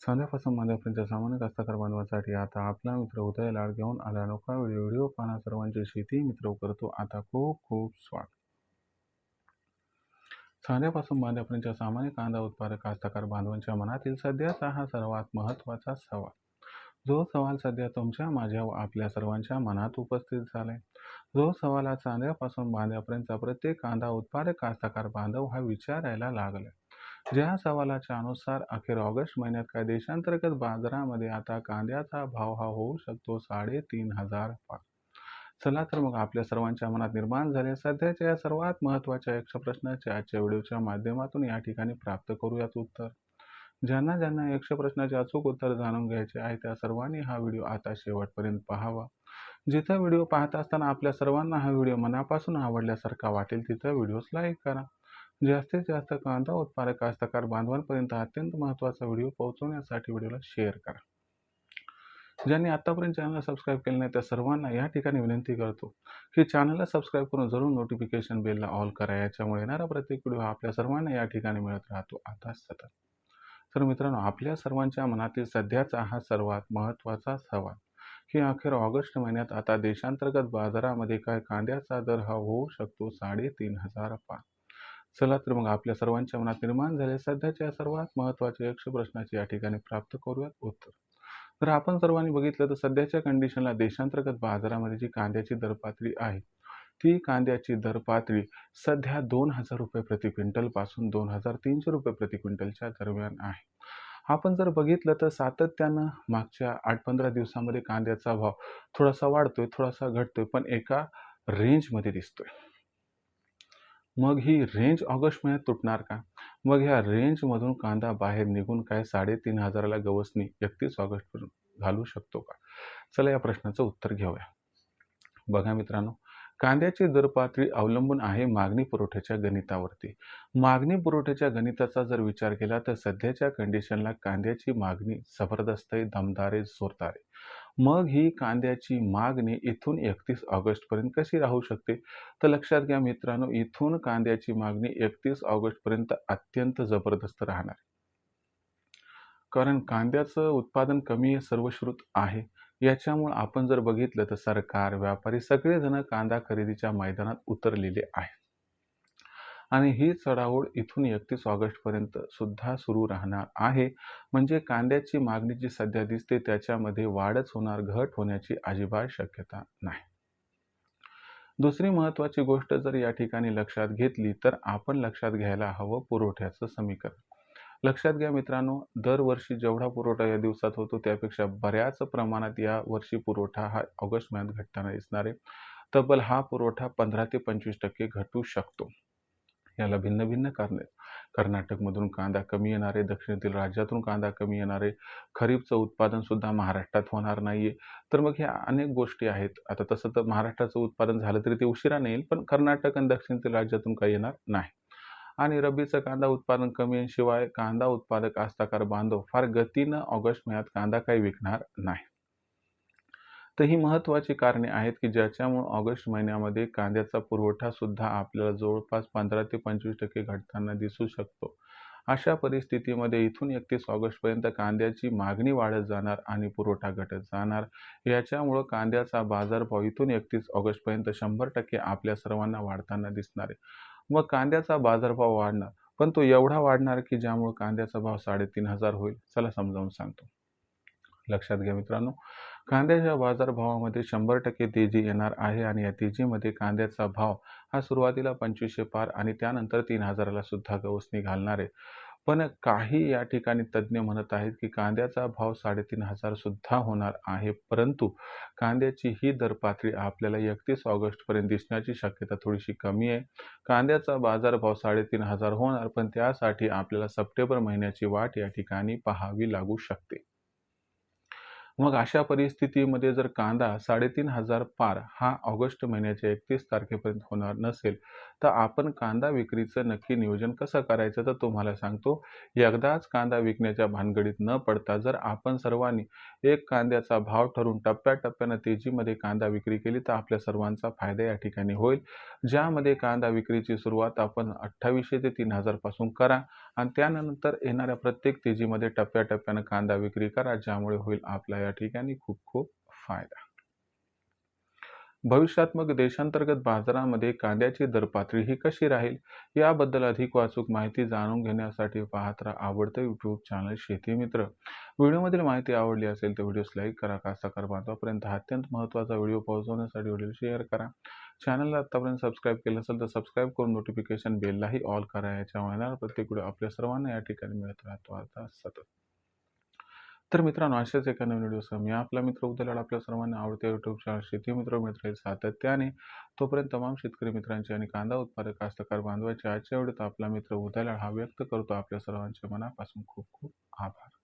सांध्यापासून मांद्यापर्यंत सामान्य कास्तकार बांधवांसाठी आता आपला मित्र उदय लाड घेऊन आला. नोका व्हिडिओ पाहणा सर्वांची शेती मित्र करतो आता खूप खूप स्वागत. सांध्यापासून बांध्यापर्यंत सामान्य कांदा उत्पादक कास्तकार बांधवांच्या मनातील सध्याचा हा सर्वात महत्त्वाचा सवाल. जो सवाल सध्या तुमच्या माझ्या व आपल्या सर्वांच्या मनात उपस्थित झालाय. जो सवाल आज सांध्यापासून बांध्यापर्यंत प्रत्येक कांदा उत्पादक कास्तकार बांधव हा विचारायला लागलाय. ज्या सवालाच्या अनुसार अखेर ऑगस्ट महिन्यात काय देशांतर्गत बाजारामध्ये आता कांद्याचा भाव हा होऊ शकतो 3,500 पार. चला तर मग आपल्या सर्वांच्या मनात निर्माण झालेल्या सध्याच्या या सर्वात महत्त्वाच्या यक्ष प्रश्नाचे आजच्या व्हिडिओच्या माध्यमातून या ठिकाणी प्राप्त करूयात उत्तर. ज्यांना ज्यांना यक्ष प्रश्नाचे अचूक उत्तर जाणून घ्यायचे आहे त्या सर्वांनी हा व्हिडिओ आता शेवटपर्यंत पाहावा. जिथं व्हिडिओ पाहत असताना आपल्या सर्वांना हा व्हिडिओ मनापासून आवडल्यासारखा वाटेल तिथं व्हिडिओस लाईक करा. जास्तीत जास्त कांदा उत्पादक कास्तकार बांधवांपर्यंत अत्यंत महत्त्वाचा व्हिडिओ पोहोचवण्यासाठी व्हिडिओला शेअर करा. ज्यांनी आतापर्यंत चॅनल सबस्क्राईब केले नाही त्या सर्वांना या ठिकाणी विनंती करतो की चॅनलला सबस्क्राईब करून जरूर नोटिफिकेशन बेलला ऑल करा. याच्यामुळे येणारा प्रत्येक व्हिडिओ आपल्या सर्वांना या ठिकाणी मिळत राहतो आता सतत. तर मित्रांनो, आपल्या सर्वांच्या मनातील सध्याचा हा सर्वात महत्त्वाचा सवाल की अखेर ऑगस्ट महिन्यात आता देशांतर्गत बाजारामध्ये काय कांद्याचा दर हा होऊ शकतो 3,500 पार. चला तर मग आपल्या सर्वांच्या मनात निर्माण झाले सध्याच्या सर्वात महत्त्वाच्या यक्ष प्रश्नाचे या ठिकाणी प्राप्त करूयात उत्तर. तर आपण सर्वांनी बघितलं तर सध्याच्या कंडिशनला देशांतर्गत बाजारामध्ये जी कांद्याची दर पातळी आहे ती कांद्याची दर पातळी सध्या 2,000 रुपये प्रति क्विंटल पासून 2,300 रुपये प्रति क्विंटलच्या दरम्यान आहे. आपण जर बघितलं तर सातत्यानं मागच्या 8-15 दिवसामध्ये कांद्याचा भाव थोडासा वाढतोय, थोडासा घटतोय, पण एका रेंजमध्ये दिसतोय. मग ही रेंज ऑगस्ट महिन्यात तुटणार का? मग ह्या रेंजमधून कांदा बाहेर निघून काय 3,500ला गवसणी 31 ऑगस्टपर्यंत घालू शकतो का? चला या प्रश्नाचं उत्तर घेऊया. बघा मित्रांनो, कांद्याची दर पातळी अवलंबून आहे मागणी पुरवठ्याच्या गणितावरती. मागणी पुरवठ्याच्या गणिताचा जर विचार केला तर सध्याच्या कंडिशनला कांद्याची मागणी जबरदस्त आहे, दमदार आहे, जोरदार आहे. मग ही कांद्याची मागणी इथून 31 ऑगस्टपर्यंत कशी राहू शकते? तर लक्षात घ्या मित्रांनो, इथून कांद्याची मागणी 31 ऑगस्टपर्यंत अत्यंत जबरदस्त राहणार. कारण कांद्याचं उत्पादन कमी सर्वश्रुत आहे. याच्यामुळे आपण जर बघितलं तर सरकार, व्यापारी सगळेजण कांदा खरेदीच्या मैदानात उतरलेले आहे. आणि ही चढाओढ इथून 31 ऑगस्टपर्यंत सुद्धा सुरू राहणार आहे. म्हणजे कांद्याची मागणी जी सध्या दिसते त्याच्यामध्ये वाढच होणार, घट होण्याची अजिबात शक्यता नाही. दुसरी महत्त्वाची गोष्ट जर या ठिकाणी लक्षात घेतली तर आपण लक्षात घ्यायला हवं पुरवठ्याचं समीकरण. लक्षात घ्या मित्रांनो, दरवर्षी जेवढा पुरवठा या दिवसात होतो त्यापेक्षा बऱ्याच प्रमाणात या वर्षी पुरवठा हा ऑगस्ट महिन्यात घटताना दिसणार आहे. तब्बल हा पुरवठा 15 ते 25% घटू शकतो. याला भिन्न भिन्न कारणे. कर्नाटकमधून कांदा कमी येणार आहे, दक्षिणेतील राज्यातून कांदा कमी येणार आहे, खरीपचं उत्पादन सुद्धा महाराष्ट्रात होणार नाहीये. तर मग ह्या अनेक गोष्टी आहेत. आता तसं तर महाराष्ट्राचं उत्पादन झालं तरी ते उशिराने येईल, पण कर्नाटक आणि दक्षिणेतील राज्यातून काही येणार नाही. आणि रब्बीचं कांदा उत्पादन कमी आहे, शिवाय कांदा उत्पादक कास्तकार बांधव फार गतीनं ऑगस्ट महिन्यात कांदा काही विकणार नाही. तर ही महत्त्वाची कारणे आहेत की ज्याच्यामुळे ऑगस्ट महिन्यामध्ये कांद्याचा पुरवठा सुद्धा आपल्याला जवळपास 15 ते 25% घटताना दिसू शकतो. अशा परिस्थितीमध्ये इथून 31 ऑगस्टपर्यंत कांद्याची मागणी वाढत जाणार आणि पुरवठा घटत जाणार. याच्यामुळं कांद्याचा बाजारभाव इथून 31 ऑगस्टपर्यंत 100% आपल्या सर्वांना वाढताना दिसणार आहे. मग कांद्याचा बाजारभाव वाढणार, पण तो एवढा वाढणार की ज्यामुळे कांद्याचा भाव 3,500 होईल. चला समजावून सांगतो. लक्षात घ्या मित्रांनो, कांद्याच्या बाजारभावामध्ये 100% तेजी येणार आहे आणि या तेजीमध्ये कांद्याचा भाव हा सुरुवातीला 2500 पार आणि त्यानंतर 3,000ला सुद्धा गवसणी घालणार आहे. पण काही या ठिकाणी तज्ज्ञ म्हणत आहेत की कांद्याचा भाव 3,500 सुद्धा होणार आहे, परंतु कांद्याची ही दर पातळी आपल्याला 31 ऑगस्टपर्यंत दिसण्याची शक्यता थोडीशी कमी आहे. कांद्याचा बाजारभाव 3,500 होणार, पण त्यासाठी आपल्याला सप्टेंबर महिन्याची वाट या ठिकाणी पाहावी लागू शकते. मग अशा परिस्थितीमध्ये जर कांदा 3,500 पार हा ऑगस्ट महिन्याच्या 31 तारखेपर्यंत होणार नसेल तर आपण कांदा विक्रीचं नक्की नियोजन कसं करायचं तर तुम्हाला सांगतो. एकदाच कांदा विकण्याच्या भानगडीत न पडता जर आपण सर्वांनी एक कांद्याचा भाव ठरवून टप्प्याटप्प्यानं तेजीमध्ये कांदा विक्री केली तर आपल्या सर्वांचा फायदा या ठिकाणी होईल. ज्यामध्ये कांदा विक्रीची सुरुवात आपण 2800 ते 3000 पासून करा आणि त्यानंतर येणाऱ्या प्रत्येक तेजीमध्ये टप्प्याटप्प्यानं कांदा विक्री करा, ज्यामुळे होईल आपला या ठिकाणी खूप खूप फायदा. भविष्यात मग देशांतर्गत बाजारामध्ये कांद्याची दरपातळी ही कशी राहील याबद्दल अधिक अचूक माहिती जाणून घेण्यासाठी पाहत राहा आवडतं यूट्यूब चॅनल शेती मित्र. व्हिडिओमधील माहिती आवडली असेल तर व्हिडिओस लाईक करा. कास्तकार बांधवापर्यंत हा अत्यंत महत्त्वाचा व्हिडिओ पोहोचवण्यासाठी व्हिडिओ शेअर करा. चॅनलला आत्तापर्यंत सबस्क्राईब केलं असेल तर सबस्क्राईब करून नोटिफिकेशन बेललाही ऑल करा. याच्यामुळे येणारा प्रत्येक व्हिडिओ आपल्या सर्वांना या ठिकाणी मिळत राहतो आता सतत. तर मित्रांनो, अशाच एका नवीन व्हिडिओसह मी आपला मित्र उद्याला आपल्या सर्वांना आवडते यूट्यूब चॅनल शेती मित्र मिळत राहील सातत्याने. तोपर्यंत तमाम शेतकरी मित्रांचे आणि कांदा उत्पादक कास्तकार बांधवांचे आजच्या व्हिडिओत आपला मित्र उद्याला हा व्यक्त करतो आपल्या सर्वांच्या मनापासून खूप खूप आभार.